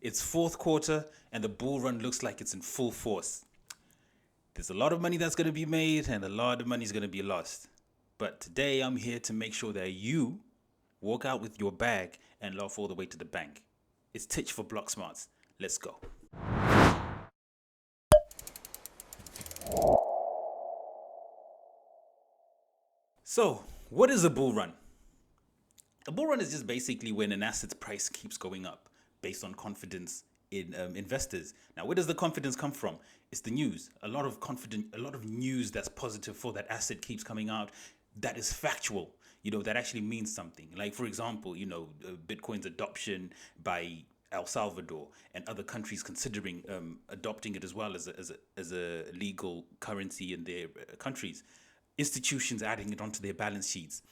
It's fourth quarter and the bull run looks like it's in full force. There's a lot of money that's going to be made and a lot of money is going to be lost. But today I'm here to make sure that you walk out with your bag and laugh all the way to the bank. It's Titch for Block Smarts. Let's go. So, what is a bull run? A bull run is just basically when an asset's price keeps going up based on confidence in investors. Now, where does the confidence come from? It's the news. A lot of news that's positive for that asset keeps coming out. That is factual. That actually means something. Like, for example, Bitcoin's adoption by El Salvador and other countries considering adopting it as well as a legal currency in their countries. Institutions adding it onto their balance sheets.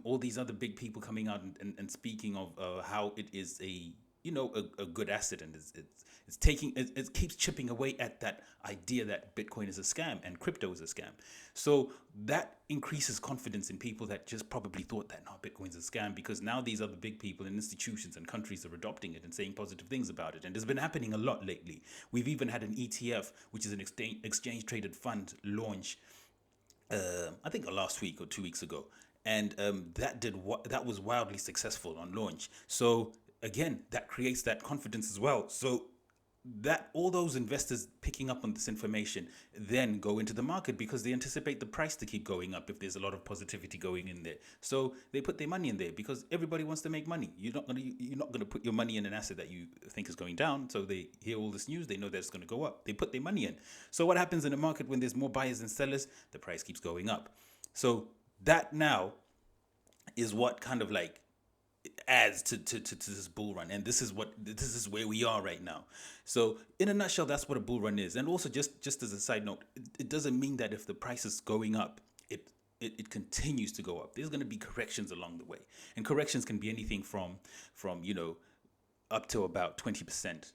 All these other big people coming out and speaking of how it is a good asset, and it keeps chipping away at that idea that Bitcoin is a scam and crypto is a scam. So that increases confidence in people that just probably thought that Bitcoin's a scam, because now these other big people and institutions and countries are adopting it and saying positive things about it. And it's been happening a lot lately. We've even had an ETF, which is an exchange traded fund, launch I think last week or 2 weeks ago, and that was wildly successful on launch. So again, that creates that confidence as well. So that all those investors picking up on this information then go into the market because they anticipate the price to keep going up if there's a lot of positivity going in there. So they put their money in there because everybody wants to make money. You're not gonna put your money in an asset that you think is going down. So they hear all this news, they know that it's gonna go up. They put their money in. So what happens in the market when there's more buyers than sellers? The price keeps going up. So that now is what kind of like adds to this bull run, and this is where we are right now. So in a nutshell, that's what a bull run is. And also, just as a side note, it doesn't mean that if the price is going up, it continues to go up. There's going to be corrections along the way, and corrections can be anything from up to about 20%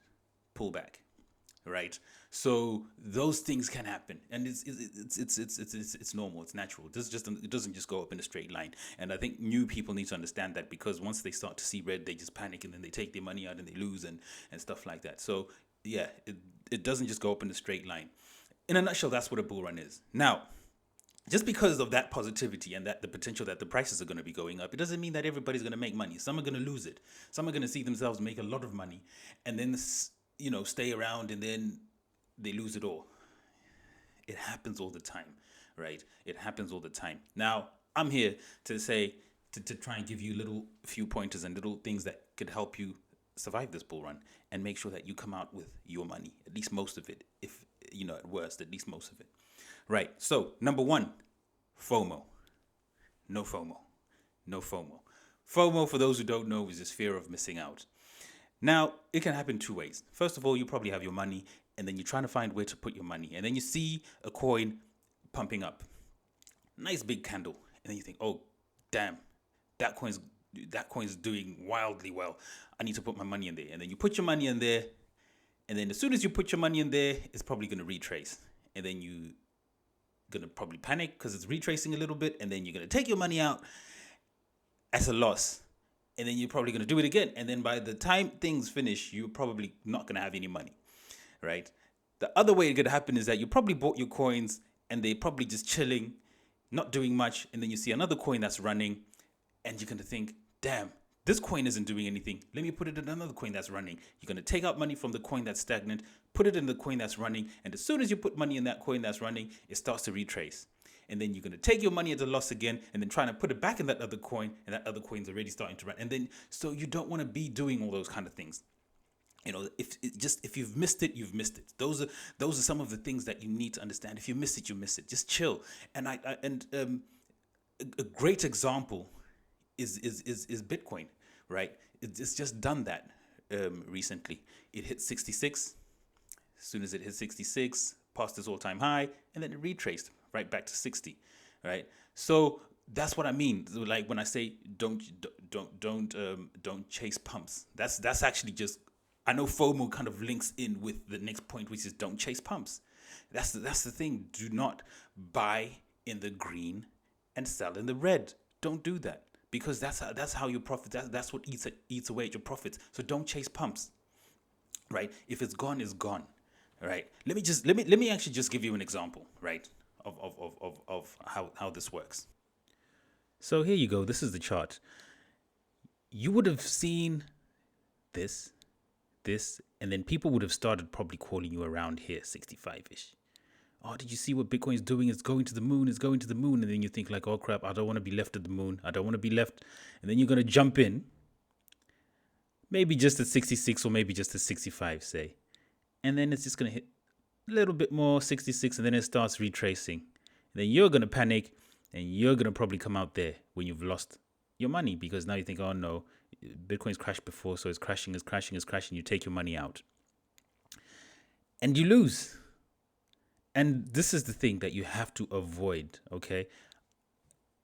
pullback, right? So those things can happen, and it's normal, it's natural. It doesn't just go up in a straight line. And I think new people need to understand that, because once they start to see red, they just panic and then they take their money out and they lose and stuff like that. So yeah, it doesn't just go up in a straight line. In a nutshell, that's what a bull run is. Now, just because of that positivity and that the potential that the prices are going to be going up, it doesn't mean that everybody's going to make money. Some are going to lose it. Some are going to see themselves make a lot of money and then stay around and then they lose it all. It happens all the time, right? It happens all the time. Now, I'm here to say, to try and give you few pointers and little things that could help you survive this bull run and make sure that you come out with your money, at least most of it, if, at worst, at least most of it. Right. So, number one, FOMO. No FOMO. No FOMO. FOMO, for those who don't know, is this fear of missing out. Now, it can happen two ways. First of all, you probably have your money, and then you're trying to find where to put your money. And then you see a coin pumping up. Nice big candle. And then you think, oh, damn, that coin's doing wildly well. I need to put my money in there. And then you put your money in there. And then as soon as you put your money in there, it's probably going to retrace. And then you're going to probably panic because it's retracing a little bit. And then you're going to take your money out as a loss. And then you're probably going to do it again. And then by the time things finish, you're probably not going to have any money. Right? The other way it could happen is that you probably bought your coins and they're probably just chilling, not doing much, and then you see another coin that's running and you're going to think, damn, this coin isn't doing anything. Let me put it in another coin that's running. You're going to take out money from the coin that's stagnant, put it in the coin that's running, and as soon as you put money in that coin that's running, it starts to retrace. And then you're going to take your money at a loss again and then trying to put it back in that other coin, and that other coin's already starting to run. And then, so you don't want to be doing all those kind of things. If you've missed it, you've missed it. Those are some of the things that you need to understand. If you miss it, you miss it. Just chill. And a great example is Bitcoin, right? It's just done that recently. It hit 66. As soon as it hit 66, passed its all-time high, and then it retraced right back to 60, right? So that's what I mean. Like when I say don't chase pumps. That's actually just, I know FOMO kind of links in with the next point, which is don't chase pumps. That's the thing. Do not buy in the green and sell in the red. Don't do that, because that's how your profit. That's what eats away at your profits. So don't chase pumps. right? If it's gone, it's gone, right? Let me actually just give you an example, right, of how this works. So here you go. This is the chart. You would have seen this, and then people would have started probably calling you around here, 65-ish. Oh, did you see what Bitcoin's doing? It's going to the moon, it's going to the moon. And then you think like, oh crap, I don't want to be left at the moon. I don't want to be left. And then you're going to jump in, maybe just at 66 or maybe just at 65, say. And then it's just going to hit a little bit more, 66, and then it starts retracing. And then you're going to panic and you're going to probably come out there when you've lost your money, because now you think, oh no, Bitcoin's crashed before, so it's crashing. You take your money out and you lose. And this is the thing that you have to avoid, okay?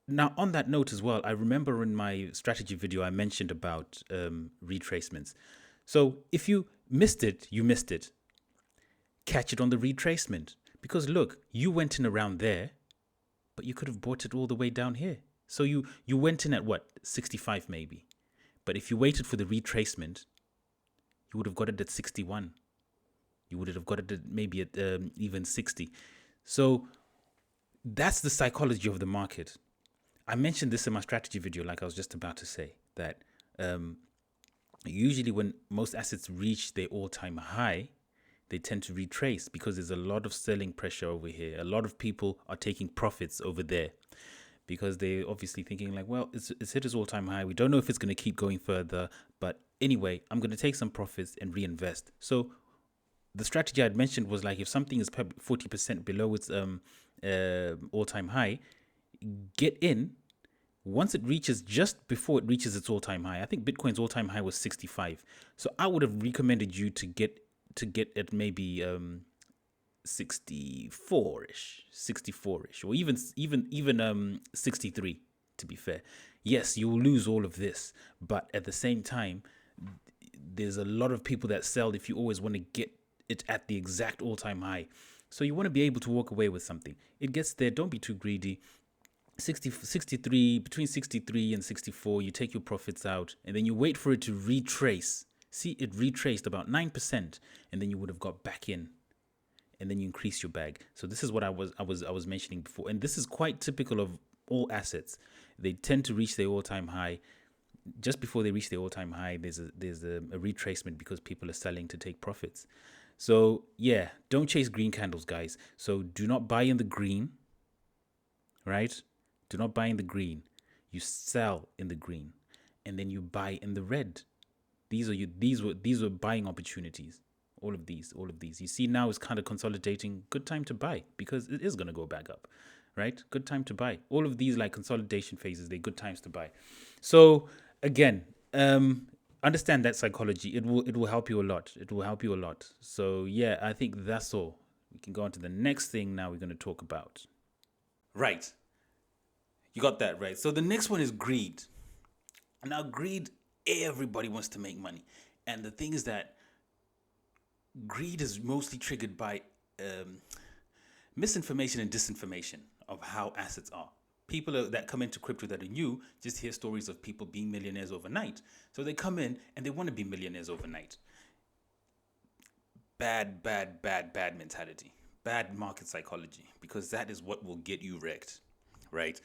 Now, on that note as well, I remember in my strategy video, I mentioned about retracements. So if you missed it, you missed it. Catch it on the retracement. Because look, you went in around there, but you could have bought it all the way down here. So you went in at what, 65 maybe. But if you waited for the retracement, you would have got it at 61. You would have got it at maybe at even 60. So that's the psychology of the market. I mentioned this in my strategy video, like I was just about to say, that usually when most assets reach their all-time high, they tend to retrace because there's a lot of selling pressure over here. A lot of people are taking profits over there because they're obviously thinking like, well, it's hit its all-time high. We don't know if it's going to keep going further. But anyway, I'm going to take some profits and reinvest. So the strategy I'd mentioned was like, if something is 40% below its all-time high, get in once it reaches, just before it reaches its all-time high. I think Bitcoin's all-time high was 65. So I would have recommended you to get at maybe 64ish, or even 63, to be fair. Yes, you'll lose all of this, but at the same time, there's a lot of people that sell if you always want to get it at the exact all-time high. So you want to be able to walk away with something. It gets there, don't be too greedy. 63, between 63 and 64, you take your profits out and then you wait for it to retrace. See, it retraced about 9%, and then you would have got back in, and then you increase your bag. So this is what I was mentioning before, and this is quite typical of all assets. They tend to reach their all-time high. Just before they reach their all-time high, there's a retracement because people are selling to take profits. So yeah, don't chase green candles, guys. So do not buy in the green, right? Do not buy in the green. You sell in the green, and then you buy in the red. These were buying opportunities. All of these. You see now it's kind of consolidating. Good time to buy because it is going to go back up, right? Good time to buy. All of these like consolidation phases, they're good times to buy. So again, understand that psychology. It will help you a lot. So yeah, I think that's all. We can go on to the next thing now we're going to talk about. Right. You got that right. So the next one is greed. Now greed, everybody wants to make money. And the thing is that greed is mostly triggered by misinformation and disinformation of how assets are. People that come into crypto that are new just hear stories of people being millionaires overnight. So they come in and they want to be millionaires overnight. Bad mentality. Bad market psychology, because that is what will get you wrecked, right?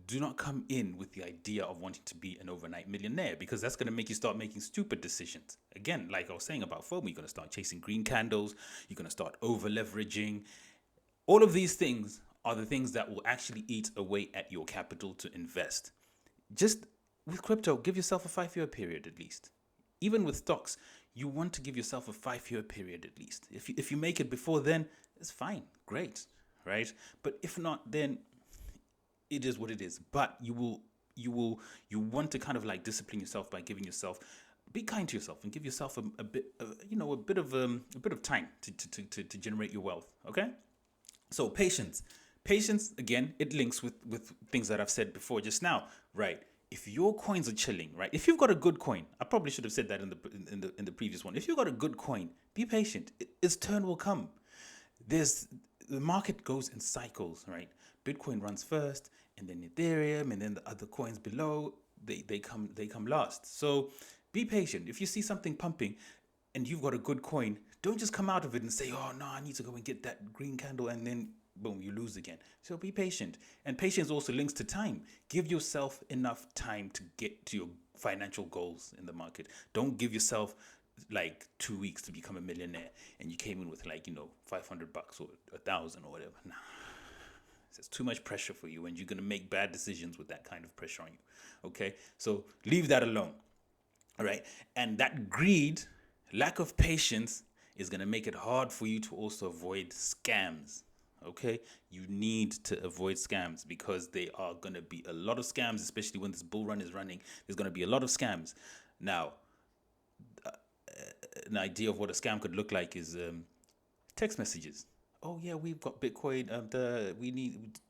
Do not come in with the idea of wanting to be an overnight millionaire, because that's going to make you start making stupid decisions. Again, like I was saying about FOMO, you're going to start chasing green candles. You're going to start over leveraging. All of these things are the things that will actually eat away at your capital to invest. Just with crypto, give yourself a 5-year period at least. Even with stocks, you want to give yourself a 5-year period at least. If you make it before then, it's fine, great, right? But if not, then it is what it is. But you want to kind of like discipline yourself by giving yourself, be kind to yourself and give yourself a bit of time to generate your wealth. Okay, so patience again, it links with things that I've said before just now, right? If your coins are chilling, right? If you've got a good coin, I probably should have said that in the previous one. If you've got a good coin, be patient. Its turn will come. The market goes in cycles, right? Bitcoin runs first, and then Ethereum, and then the other coins below, they come last. So be patient. If you see something pumping, and you've got a good coin, don't just come out of it and say, oh, no, I need to go and get that green candle, and then boom, you lose again. So be patient. And patience also links to time. Give yourself enough time to get to your financial goals in the market. Don't give yourself like 2 weeks to become a millionaire and you came in with like, $500 or 1,000 or whatever. Nah. It's too much pressure for you, and you're going to make bad decisions with that kind of pressure on you. Okay? So leave that alone. All right? And that greed, lack of patience, is going to make it hard for you to also avoid scams. Okay? You need to avoid scams because there are going to be a lot of scams, especially when this bull run is running. There's going to be a lot of scams. Now, an idea of what a scam could look like is text messages. Oh yeah, we've got Bitcoin. We need,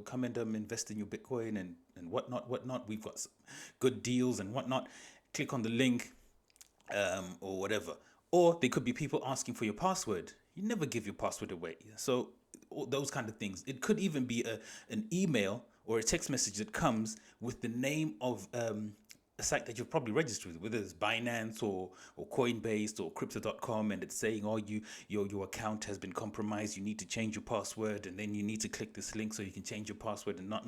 come and invest in your Bitcoin and whatnot. We've got some good deals and whatnot. Click on the link, or whatever. Or they could be people asking for your password. You never give your password away. So all those kind of things. It could even be an email or a text message that comes with the name of a site that you've probably registered with, whether it's Binance or Coinbase or Crypto.com, and it's saying, oh, your account has been compromised. You need to change your password, and then you need to click this link so you can change your password. And not.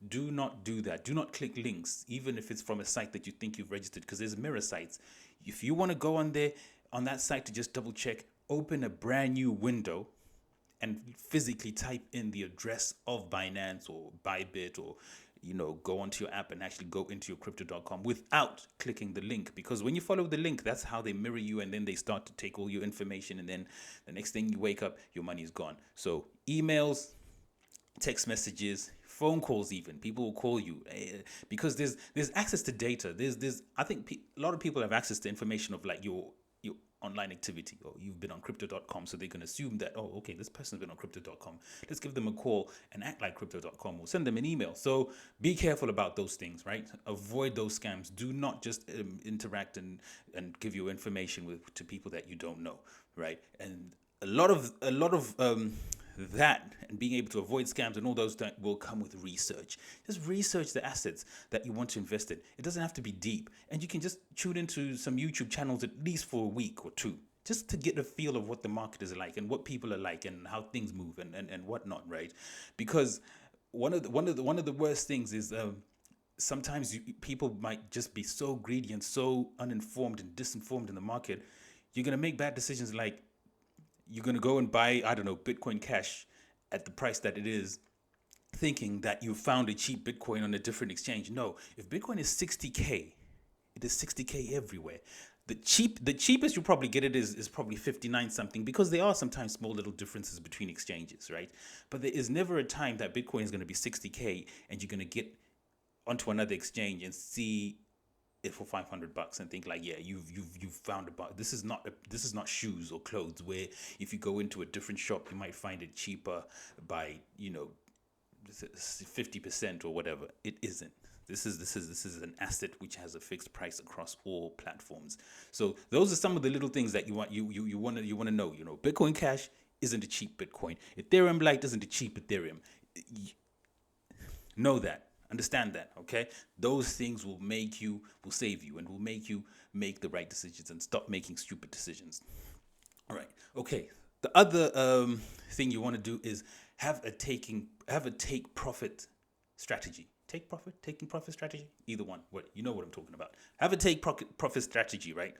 Do not do that. Do not click links, even if it's from a site that you think you've registered, because there's mirror sites. If you want to go on there, on that site to just double check, open a brand new window and physically type in the address of Binance or Bybit, or go onto your app and actually go into your crypto.com without clicking the link. Because when you follow the link, that's how they mirror you, and then they start to take all your information, and then the next thing you wake up, your money is gone. So emails, text messages, phone calls, even people will call you because there's access to data. I think a lot of people have access to information of like your online activity, or you've been on crypto.com, so they can assume that, oh, okay, this person's been on crypto.com, let's give them a call and act like crypto.com, or send them an email. So be careful about those things, right? Avoid those scams. Do not just interact and give your information to people that you don't know, right? And a lot of that, and being able to avoid scams and all those that will come with research. Just research the assets that you want to invest in. It doesn't have to be deep, and you can just tune into some YouTube channels at least for a week or two, just to get a feel of what the market is like and what people are like and how things move and whatnot, right? Because one of the worst things is sometimes people might just be so greedy and so uninformed and disinformed in the market. You're gonna make bad decisions, like you're going to go and buy, I don't know, Bitcoin Cash at the price that it is, thinking that you found a cheap Bitcoin on a different exchange. No, if Bitcoin is 60K, it is 60K everywhere. The cheapest you probably get it is probably 59 something, because there are sometimes small little differences between exchanges, right? But there is never a time that Bitcoin is going to be 60K and you're going to get onto another exchange and see it for $500 and think like, yeah, you've found about this is not shoes or clothes, where if you go into a different shop you might find it cheaper by 50% or whatever. It isn't. This is an asset which has a fixed price across all platforms. So those are some of the little things that you want to know. Bitcoin Cash isn't a cheap Bitcoin. Ethereum Lite isn't a cheap Ethereum. Know that. Understand that, okay? Those things will save you, and will make you make the right decisions and stop making stupid decisions. All right, okay. The other thing you want to do is have a take profit strategy. Taking profit strategy, either one. What I'm talking about. Have a take profit strategy, right?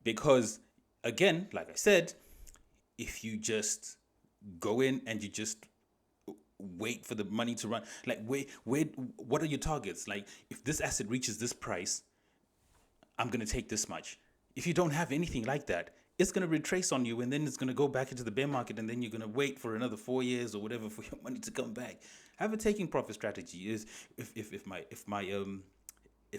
Because again, like I said, if you just go in and you just wait for the money to run, like what are your targets? Like, if this asset reaches this price, I'm going to take this much. If you don't have anything like that, it's going to retrace on you, and then it's going to go back into the bear market, and then you're going to wait for another 4 years or whatever for your money to come back. Have a taking profit strategy. Is if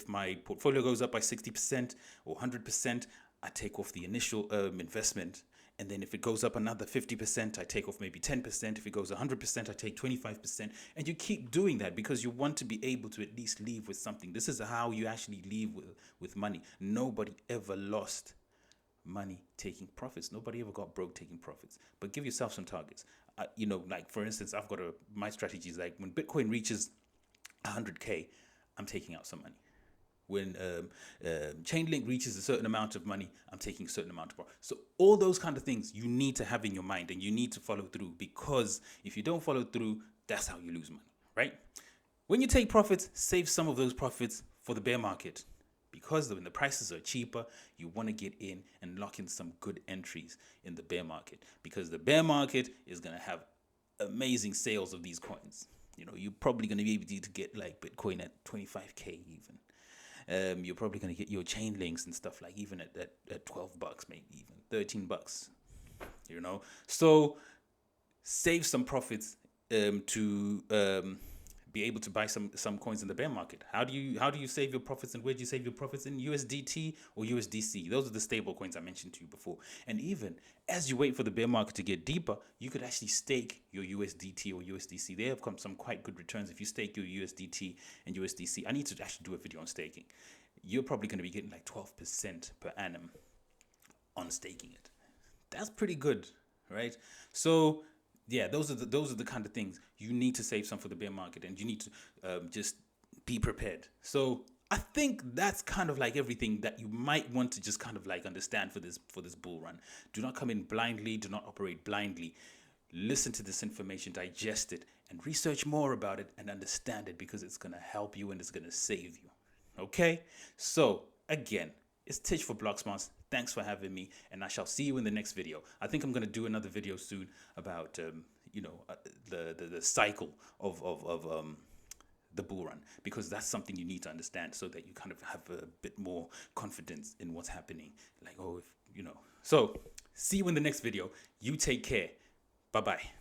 my portfolio goes up by 60% or 100%, I take off the initial investment. And then if it goes up another 50%, I take off maybe 10%. If it goes 100%, I take 25%. And you keep doing that because you want to be able to at least leave with something. This is how you actually leave with money. Nobody ever lost money taking profits. Nobody ever got broke taking profits. But give yourself some targets. Like for instance, I've got my strategy is like, when Bitcoin reaches 100K, I'm taking out some money. When Chainlink reaches a certain amount of money, I'm taking a certain amount of profit. So all those kind of things you need to have in your mind, and you need to follow through, because if you don't follow through, that's how you lose money, right? When you take profits, save some of those profits for the bear market, because when the prices are cheaper, you want to get in and lock in some good entries in the bear market, because the bear market is going to have amazing sales of these coins. You know, you're probably going to be able to get like Bitcoin at 25K even. You're probably going to get your chain links and stuff like even at $12, maybe even $13. You know, so save some profits to be able to buy some coins in the bear market. How do you save your profits, and where do you save your profits? In USDT or USDC? Those are the stable coins I mentioned to you before. And even as you wait for the bear market to get deeper, you could actually stake your USDT or USDC. They have come some quite good returns if you stake your USDT and USDC. I need to actually do a video on staking. You're probably going to be getting like 12% per annum on staking it. That's pretty good, right? So yeah, those are the kind of things you need to save some for the bear market, and you need to just be prepared. So I think that's kind of like everything that you might want to just kind of like understand for this bull run. Do not come in blindly. Do not operate blindly. Listen to this information, digest it, and research more about it and understand it, because it's gonna help you and it's gonna save you. Okay? So again, it's Tish for Blocksmarts. Thanks for having me, and I shall see you in the next video. I think I'm going to do another video soon about, the cycle of the bull run, because that's something you need to understand so that you kind of have a bit more confidence in what's happening. Like, So see you in the next video. You take care. Bye-bye.